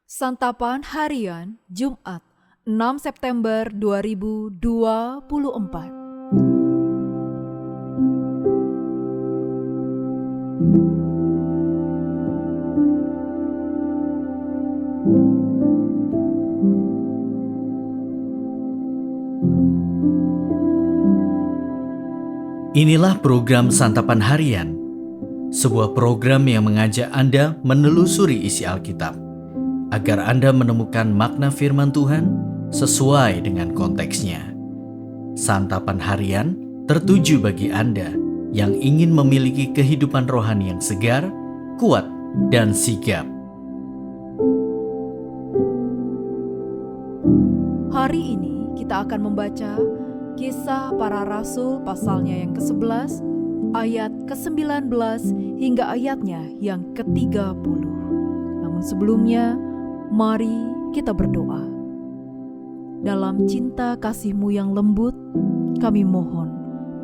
Santapan Harian Jumat 6 September 2024. Inilah program Santapan Harian, sebuah program yang mengajak Anda menelusuri isi Alkitab, agar Anda menemukan makna firman Tuhan sesuai dengan konteksnya. Santapan Harian tertuju bagi Anda yang ingin memiliki kehidupan rohani yang segar, kuat, dan sigap. Hari ini kita akan membaca Kisah Para Rasul pasalnya yang ke-11, ayat ke-19 hingga ayatnya yang ke-30. Namun sebelumnya, mari kita berdoa. Dalam cinta kasih-Mu yang lembut, kami mohon,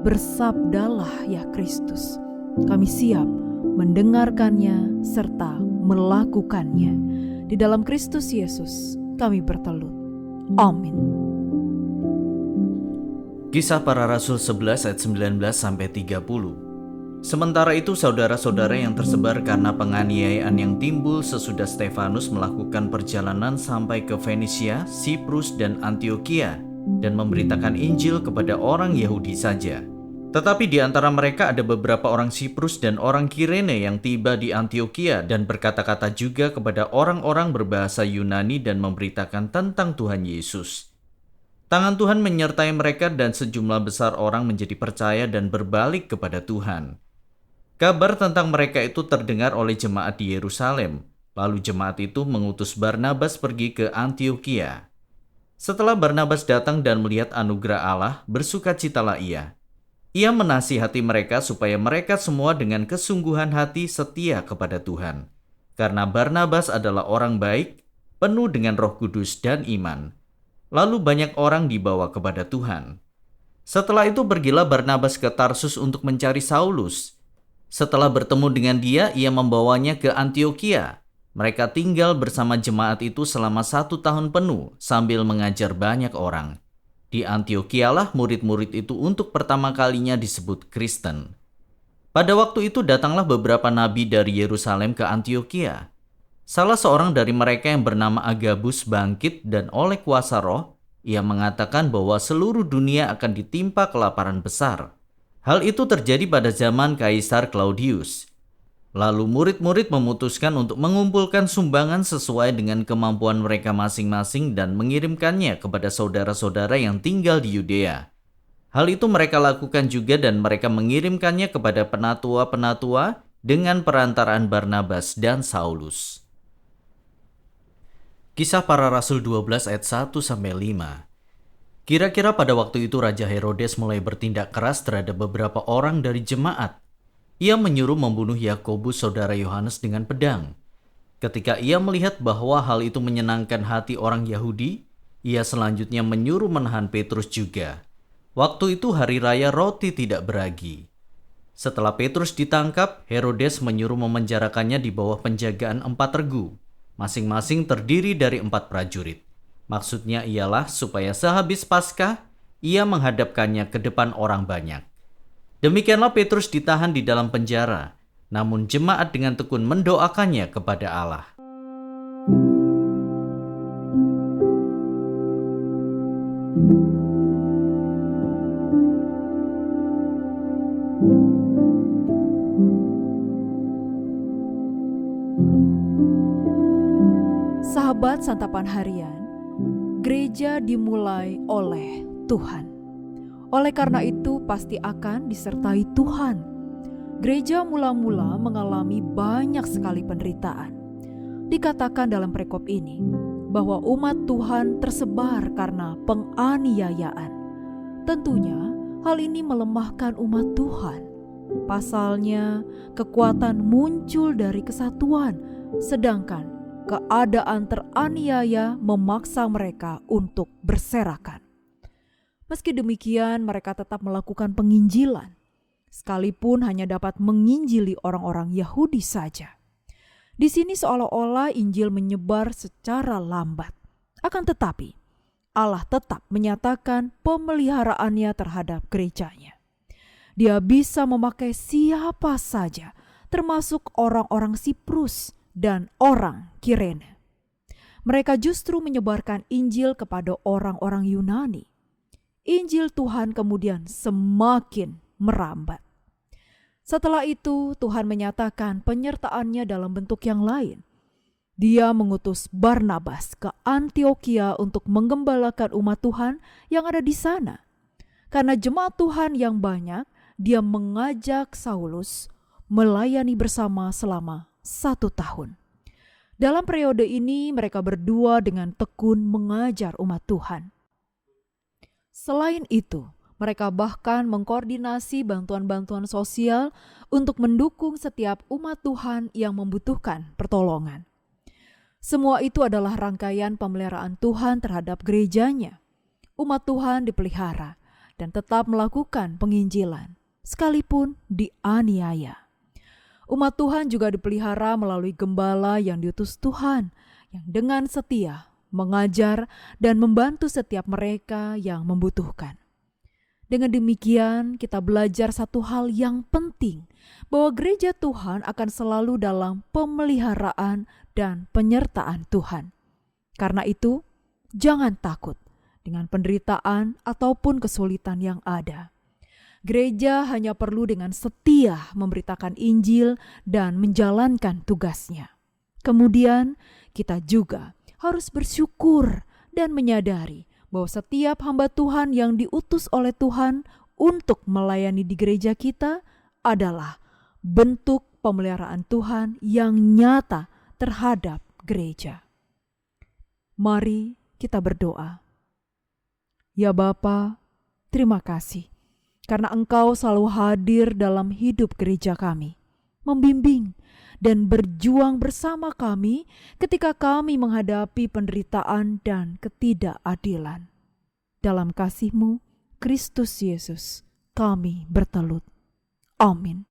bersabdalah ya Kristus. Kami siap mendengarkannya serta melakukannya. Di dalam Kristus Yesus kami bertelut. Amin. Kisah Para Rasul 11 ayat 19-30. Sementara itu saudara-saudara yang tersebar karena penganiayaan yang timbul sesudah Stefanus melakukan perjalanan sampai ke Fenisia, Siprus, dan Antiokhia dan memberitakan Injil kepada orang Yahudi saja. Tetapi di antara mereka ada beberapa orang Siprus dan orang Kirene yang tiba di Antiokhia dan berkata-kata juga kepada orang-orang berbahasa Yunani dan memberitakan tentang Tuhan Yesus. Tangan Tuhan menyertai mereka dan sejumlah besar orang menjadi percaya dan berbalik kepada Tuhan. Kabar tentang mereka itu terdengar oleh jemaat di Yerusalem. Lalu jemaat itu mengutus Barnabas pergi ke Antiokhia. Setelah Barnabas datang dan melihat anugerah Allah, bersukacitalah ia. Ia menasihati mereka supaya mereka semua dengan kesungguhan hati setia kepada Tuhan. Karena Barnabas adalah orang baik, penuh dengan Roh Kudus dan iman. Lalu banyak orang dibawa kepada Tuhan. Setelah itu pergilah Barnabas ke Tarsus untuk mencari Saulus. Setelah bertemu dengan dia, ia membawanya ke Antiokhia. Mereka tinggal bersama jemaat itu selama 1 tahun penuh sambil mengajar banyak orang. Di Antiokhia murid-murid itu untuk pertama kalinya disebut Kristen. Pada waktu itu datanglah beberapa nabi dari Yerusalem ke Antiokhia. Salah seorang dari mereka yang bernama Agabus bangkit dan oleh kuasa roh, ia mengatakan bahwa seluruh dunia akan ditimpa kelaparan besar. Hal itu terjadi pada zaman Kaisar Claudius. Lalu murid-murid memutuskan untuk mengumpulkan sumbangan sesuai dengan kemampuan mereka masing-masing dan mengirimkannya kepada saudara-saudara yang tinggal di Yudea. Hal itu mereka lakukan juga dan mereka mengirimkannya kepada penatua-penatua dengan perantaraan Barnabas dan Saulus. Kisah Para Rasul 12 ayat 1-5. Kira-kira pada waktu itu Raja Herodes mulai bertindak keras terhadap beberapa orang dari jemaat. Ia menyuruh membunuh Yakobus saudara Yohanes dengan pedang. Ketika ia melihat bahwa hal itu menyenangkan hati orang Yahudi, ia selanjutnya menyuruh menahan Petrus juga. Waktu itu hari raya roti tidak beragi. Setelah Petrus ditangkap, Herodes menyuruh memenjarakannya di bawah penjagaan 4 regu. Masing-masing terdiri dari 4 prajurit. Maksudnya ialah supaya sehabis Paskah, ia menghadapkannya ke depan orang banyak. Demikianlah Petrus ditahan di dalam penjara, namun jemaat dengan tekun mendoakannya kepada Allah. Sahabat Santapan Harian, gereja dimulai oleh Tuhan. Oleh karena itu pasti akan disertai Tuhan. Gereja mula-mula mengalami banyak sekali penderitaan. Dikatakan dalam perikop ini bahwa umat Tuhan tersebar karena penganiayaan. Tentunya hal ini melemahkan umat Tuhan. Pasalnya, kekuatan muncul dari kesatuan, sedangkan keadaan teraniaya memaksa mereka untuk berserakan. Meski demikian, mereka tetap melakukan penginjilan, sekalipun hanya dapat menginjili orang-orang Yahudi saja. Di sini seolah-olah Injil menyebar secara lambat. Akan tetapi, Allah tetap menyatakan pemeliharaannya terhadap gerejanya. Dia bisa memakai siapa saja, termasuk orang-orang Siprus dan orang Kirene. Mereka justru menyebarkan Injil kepada orang-orang Yunani. Injil Tuhan kemudian semakin merambat. Setelah itu Tuhan menyatakan penyertaannya dalam bentuk yang lain. Dia mengutus Barnabas ke Antiokhia untuk menggembalakan umat Tuhan yang ada di sana. Karena jemaat Tuhan yang banyak, dia mengajak Saulus melayani bersama selama 1 tahun. Dalam periode ini mereka berdua dengan tekun mengajar umat Tuhan. Selain itu, mereka bahkan mengkoordinasi bantuan-bantuan sosial untuk mendukung setiap umat Tuhan yang membutuhkan pertolongan. Semua itu adalah rangkaian pemeliharaan Tuhan terhadap gerejanya. Umat Tuhan dipelihara dan tetap melakukan penginjilan, sekalipun dianiaya. Umat Tuhan juga dipelihara melalui gembala yang diutus Tuhan, yang dengan setia mengajar dan membantu setiap mereka yang membutuhkan. Dengan demikian, kita belajar satu hal yang penting, bahwa gereja Tuhan akan selalu dalam pemeliharaan dan penyertaan Tuhan. Karena itu, jangan takut dengan penderitaan ataupun kesulitan yang ada. Gereja hanya perlu dengan setia memberitakan Injil dan menjalankan tugasnya. Kemudian, kita juga harus bersyukur dan menyadari bahwa setiap hamba Tuhan yang diutus oleh Tuhan untuk melayani di gereja kita adalah bentuk pemeliharaan Tuhan yang nyata terhadap gereja. Mari kita berdoa. Ya Bapa, terima kasih karena Engkau selalu hadir dalam hidup gereja kami, membimbing dan berjuang bersama kami ketika kami menghadapi penderitaan dan ketidakadilan. Dalam kasih-Mu, Kristus Yesus, kami bertelut. Amin.